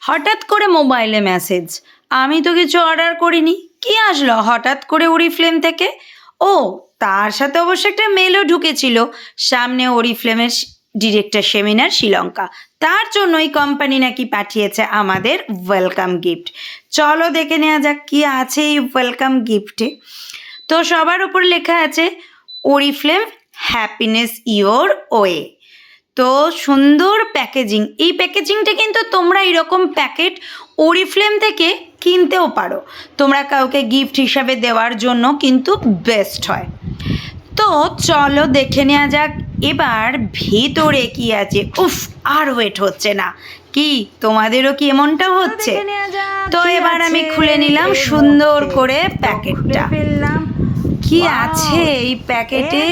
হঠাৎ করে মোবাইলে মেসেজ, আমি তো কিছু অর্ডার করিনি, কি আসলো হঠাৎ করে ওরিফ্লেম থেকে? ও, তার সাথে অবশ্য একটা মেলও ঢুকেছিল, সামনে ওরিফ্লেমের ডিরেক্টর সেমিনার শ্রীলঙ্কা, তার জন্যই কোম্পানি নাকি পাঠিয়েছে আমাদের ওয়েলকাম গিফট। চলো দেখে নেওয়া যাক কি আছে এই ওয়েলকাম গিফটে। তো সবার উপর লেখা আছে ওরিফ্লেম হ্যাপিনেস ইয়োর ওয়ে। তো সুন্দর প্যাকেজিং, এই প্যাকেজিংটা কিন্তু তোমরা এরকম প্যাকেট ওরিফ্লেম থেকে কিনতেও পারো, তোমরা কাউকে গিফট হিসাবে দেওয়ার জন্য কিন্তু বেস্ট হয়। তো চলো দেখে নেওয়া যাক এবার ভিতরে কি আছে। উফ, আর ওয়েট হচ্ছে না, কি তোমাদেরও কি এমনটা হচ্ছে? তো এবার আমি খুলে নিলাম সুন্দর করে প্যাকেটটা। কি আছে এই প্যাকেটে?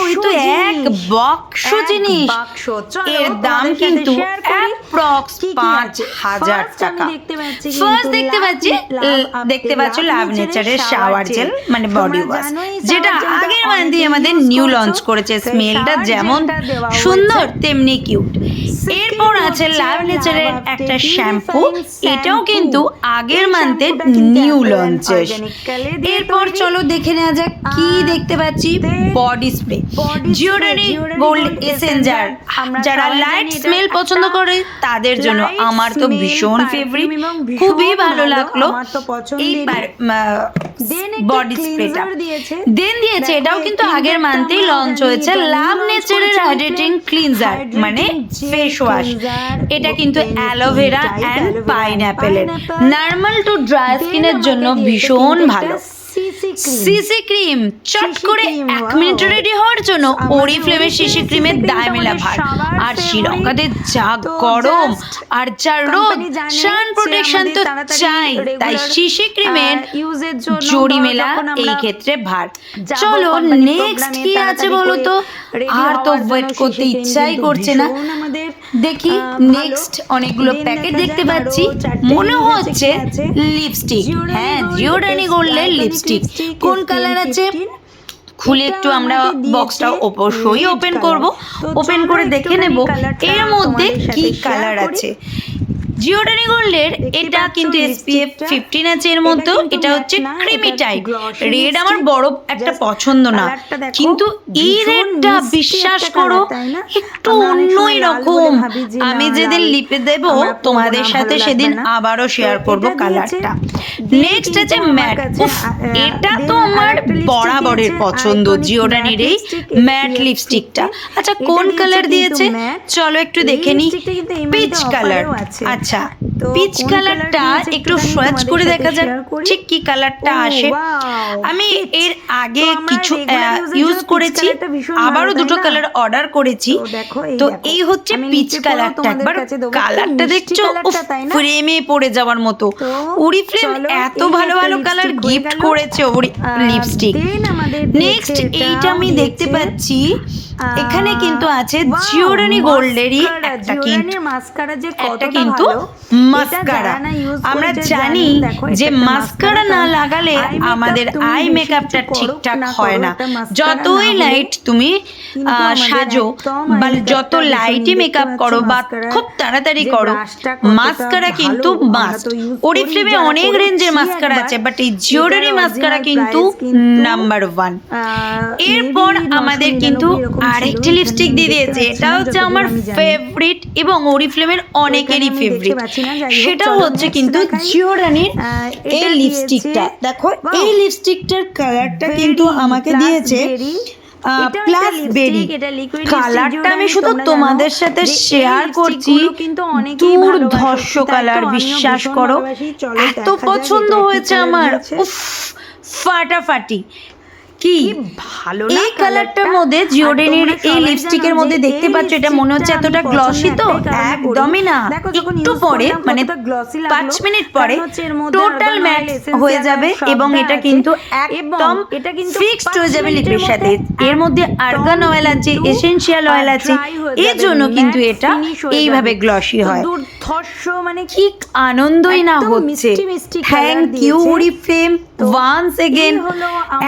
ওই তো এক বাক্স জিনিস, এর দাম কিন্তু অ্যাপ্রক্স 5,000 টাকা। ফার্স্ট দেখতে পাচ্ছ লাভ নেচারের শাওয়ার জেল মানে বডি ওয়াশ, যেটা আগের মান্থে আমাদের নিউ লঞ্চ করেছে। স্মেলটা যেমন সুন্দর তেমনি কিউট। এরপর আছে লাভ নেচারের একটা শ্যাম্পু, এটাও কিন্তু আগের মান্থে নিউ লঞ্চেস। এরপর চলো দেখে নেওয়া যাক কি দেখতে পাচ্ছি। বডি স্প্রে জিওডানি গোল্ড এসেঞ্জার, যারা লাইট স্মেল পছন্দ করে তাদের জন্য। আমার তো ভীষণ ফেভারিট, খুবই ভালো লাগলো এইবার বডি স্প্রেটা। দেন দিয়েছে, এটাও কিন্তু আগের মান্থেই লঞ্চ হয়েছে, লাভ নেচারের হাইড্রেটিং ক্লিনজার মানে ফেস ওয়াশ। এটা কিন্তু অ্যালোভেরা অ্যান্ড পাইনঅ্যাপেলের, নর্মাল টু ড্রাই স্কিনের জন্য ভীষণ ভালো। সিসি ক্রিম, চট করে 1 মিনিট রেডি হওয়ার জন্য ওরিফ্লেমের সিসি ক্রিমের দায় মেলা ভার। আর শ্রীলঙ্কাতে যা গরম আর যা রোদ, সান প্রোটেকশন তো চাই, তাই সিসি ক্রিমের জড়ি মেলা এই ক্ষেত্রে ভার। চলো নেক্সট কি আছে বলো তো, আর তো ওয়েট করতে ইচ্ছাই করছে না। দেখি নেক্সট অনেকগুলো প্যাকেট দেখতে পাচ্ছি, মনে হচ্ছে লিপস্টিক। হ্যাঁ, জিওডানি গোল্ডের লিপস্টিক। কোন কালার আছে? খুলে একটু আমরা বক্সটা অবশ্যই ওপেন করব, ওপেন করে দেখে নেব এর মধ্যে কি কালার আছে। জিওডানি গোল্ডের এটা কিন্তু SPF 15 আছে এর মধ্যে। এটা হচ্ছে ক্রিমি টাইপ রেড, আমার বড় একটা পছন্দ না, কিন্তু এই রেডটা বিশ্বাস করো একটু অন্যই রকম। আমি যেদিন লিপে দেব তোমাদের সাথে সেদিন আবারও শেয়ার করব কালারটা। নেক্সট আছে ম্যাট, এটা তো আমার বরাবরের পছন্দ, জিওডানির এই ম্যাট লিপস্টিকটা। আচ্ছা কোন কালার দিয়েছে চলো একটু দেখে নিই। Peach colour. আচ্ছা পিচ কালারটা একটু সোয়াচ করে দেখা যাক ঠিক কি কালারটা আসে। আমি এর আগে কিছু ইউজ করেছি, আবারও দুটো কালার অর্ডার করেছি। তো এই হচ্ছে পিচ কালারটা, একবার কালারটা দেখছো ফ্রেমে পড়ে যাওয়ার মতো। ওরিফ্লেম এত ভালো ভালো কালার গিফট করেছে লিপস্টিক। নেক্সট এইটা আমি দেখতে পাচ্ছি এখানে কিন্তু আছে জিওডানি গোল্ডেরই একটা কিন্তু মাস্কারা। আমরা জানি যে মাস্কারা না লাগালে আমাদের আই মেকআপটা ঠিকঠাক হয় না। যতই লাইট তুমি সাজো বা যত লাইটই মেকআপ করো বা খুব তাড়াতাড়ি করো, মাস্কারা কিন্তু মাস্ট। ওরিফ্লেমে অনেক রেঞ্জের মাস্কারা আছে, বাট এই জিওডানি মাস্কারা কিন্তু নাম্বার 1। এরপর আমাদের কিন্তু আরেকটি লিপস্টিক দিয়ে দিয়েছে, এটা হচ্ছে আমার ফেভারিট এবং ওরিফ্লেমের অনেকেরই ফেভারিট। সেটা হচ্ছে কিন্তু জিওডানির এই লিপস্টিকটা। দেখো এই লিপস্টিকটার কালারটা কিন্তু আমাকে দিয়েছে প্লাস বেরি। কালারটা আমি শুধু তোমাদের সাথে শেয়ার করছি, দুর্ধর্ষ কালার, বিশ্বাস করো এত পছন্দ হয়েছে আমার, উফ ফাটাফাটি। কি ভালো এই কালারটার মধ্যে জিওডানির এই লিপস্টিকের মধ্যে দেখতে পাচ্ছ, এটা মনে হচ্ছে এতটা গ্লসি তো একদমই না, একটু পরে মানে 5 মিনিট পরে টোটাল ম্যাট হয়ে যাবে এবং এটা কিন্তু একদম ফিক্সড হয়ে যাবে লিপের সাথে। এর মধ্যে আর্গান অয়েল আছে, এসেনশিয়াল অয়েল আছে, এর জন্য কিন্তু এটা এইভাবে গ্লসি হয়। মানে কি আনন্দই না হচ্ছে। থ্যাংক ইউ ওরিফ্লেম ওয়ান্স এগেন,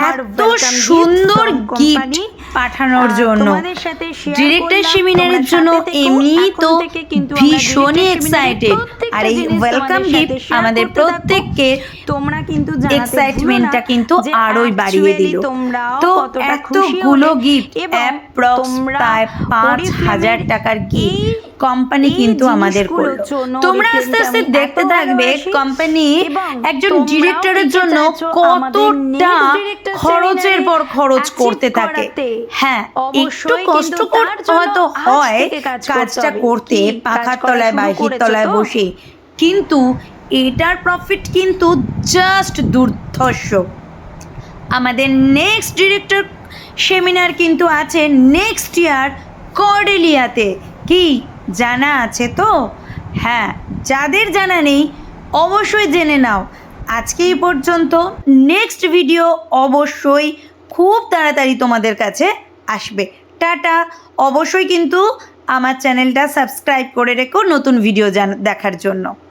এত সুন্দর গিফট পাঠানোর জন্য। তোমাদের সাথে শেয়ার ডিরেক্টর করলাম, সেমিনারের তোমরা জন্য সাথে থেকো। এমনি এখন তো থেকে কিন্তু আমরা ভীষণই director এক্সাইটেড, seminary প্রত্যেকটা আর এই জিনিস ওয়েলকাম তোমাদের সাথে গিফট share আমাদের করতে থাকবো। প্রত্যেককে তোমরা কিন্তু জানাতে ভুলো না এক্সাইটমেন্টটা কিন্তু যে আরোই বাড়িয়ে actually দিল। তোমরাও তো কতটা খুশি এতগুলো হলে গিফট এবং অ্যাপ্রক্স তোমরা প্রায় 5,000 Oriflame-এর টাকার গিফট এই কোম্পানি কিন্তু আমাদের জিনিসগুলোর করলো। জন্য তোমরা Oriflame-কে আস্তে আস্তে আমি দেখতে এত থাকবে ভালোবাসি কোম্পানি এবং একজন তোমরাও ডিরেক্টরের দেখতে জন্য চাইছো আমাদের কতটা next director খরচের seminary পর খরচ achieve করতে থাকে। করাতে হ্যাঁ, একটু অবশ্যই কষ্ট কিন্তু তার করতে জন্য হয়তো আজ হয় থেকে কাজ করতে কাজটা হবে। করতে, কি পাখার কাজ করা তলায় শুরু বাহির করেছো তলায় তো? বসে, কিন্তু এটার প্রফিট কিন্তু জাস্ট দুর্ধর্ষ। আমাদের নেক্সট ডিরেক্টর সেমিনার কিন্তু আছে নেক্সট ইয়ার কর্ডেলিয়াতে। কি জানা আছে তো? হ্যাঁ, যাদের জানা নেই অবশ্যই জেনে নাও। আজকে এই পর্যন্ত, নেক্সট ভিডিও অবশ্যই খুব তাড়াতাড়ি তোমাদের কাছে আসবে। টাটা। অবশ্যই কিন্তু আমার চ্যানেলটা সাবস্ক্রাইব করে রেখো নতুন ভিডিও দেখার জন্য।